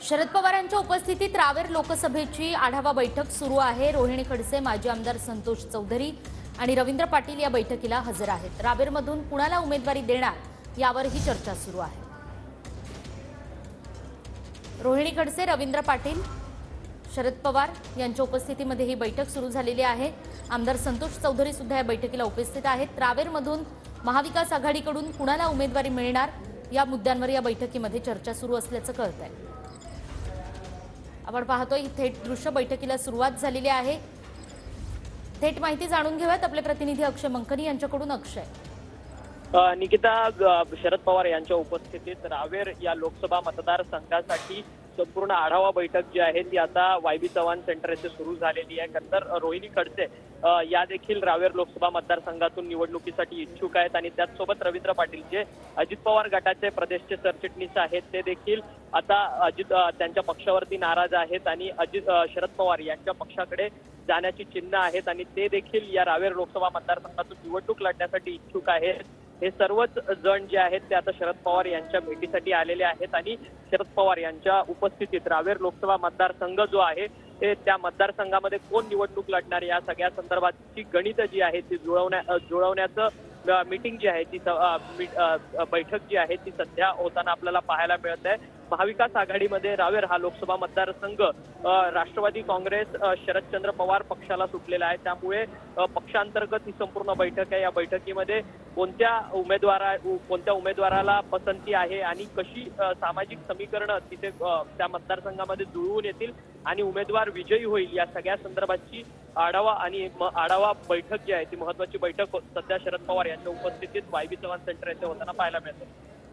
शरद पवारांच्या उपस्थितीत रावेर लोकसभेची आढावा बैठक सुरू आहे। रोहिणी खडसे, माजी आमदार संतोष चौधरी आणि रवींद्र पाटील या बैठकीला हजर आहेत। रावेरमधून कुणाला उमेदवारी देणार यावरही चर्चा सुरू आहे। रोहिणी खडसे, रवींद्र पाटील, शरद पवार यांच्या उपस्थितीमध्ये ही बैठक सुरू झालेली आहे। आमदार संतोष चौधरी सुद्धा या बैठकीला उपस्थित आहेत। रावेरमधून महाविकास आघाडीकडून कुणाला उमेदवारी मिळणार या मुद्द्यांवर या बैठकीमध्ये चर्चा सुरू असल्याचं कळतंय। आपण पाहतोय थेट दृश्य बैठकीला सुरुवात झालेली आहे। थेट माहिती जाणून घेऊयात आपले प्रतिनिधी अक्षय मंकनी यांच्याकडून। अक्षय, निकिता, शरद पवार यांच्या उपस्थितीत रावेर या लोकसभा मतदारसंघासाठी संपूर्ण आढावा बैठक जी आहे ती आता वायबी चव्हाण सेंटर येथे सुरू झालेली आहे। नंतर रोहिणी खडसे या देखील रावेर लोकसभा मतदारसंघातून निवडणुकीसाठी इच्छुक आहेत आणि त्याचसोबत रवींद्र पाटील जे अजित पवार गटाचे प्रदेशचे सरचिटणीस आहेत ते देखील आता त्यांच्या पक्षावरती नाराज आहेत आणि शरद पवार यांच्या पक्षाकडे जाण्याची चिन्ह आहेत आणि ते देखील या रावेर लोकसभा मतदारसंघातून निवडणूक लढण्यासाठी इच्छुक आहेत। हे सर्वच जण जे आहेत ते आता शरद पवार यांच्या भेटीसाठी आलेले आहेत आणि शरद पवार यांच्या उपस्थितीत रावेर लोकसभा मतदारसंघ जो आहे ते त्या मतदारसंघामध्ये कोण निवडणूक लढणार या सगळ्या संदर्भाची गणित जी आहे ती जुळवण्याचं मीटिंग जी आहे ती बैठक जी आहे ती सध्या होताना आपल्याला पाहायला मिळत आहे। महाविकास आघाडीमध्ये रावेर हा लोकसभा मतदारसंघ राष्ट्रवादी काँग्रेस शरदचंद्र पवार पक्षाला सुटलेला आहे, त्यामुळे पक्षांतर्गत ही संपूर्ण बैठक आहे। या बैठकीमध्ये कोणत्या उमेदवाराला पसंती आहे आणि कशी सामाजिक समीकरणं तिथे त्या मतदारसंघामध्ये जुळवून येतील आणि उमेदवार विजयी होईल या सगळ्या संदर्भाची आढावा बैठक जी आहे ती महत्वाची बैठक सध्या शरद पवार यांच्या उपस्थितीत वायबी चव्हाण सेंटर येथे होताना पाहायला मिळते।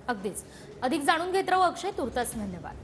अगदीच अधिक जाणून घेत राहू अक्षय। तुर्तास धन्यवाद।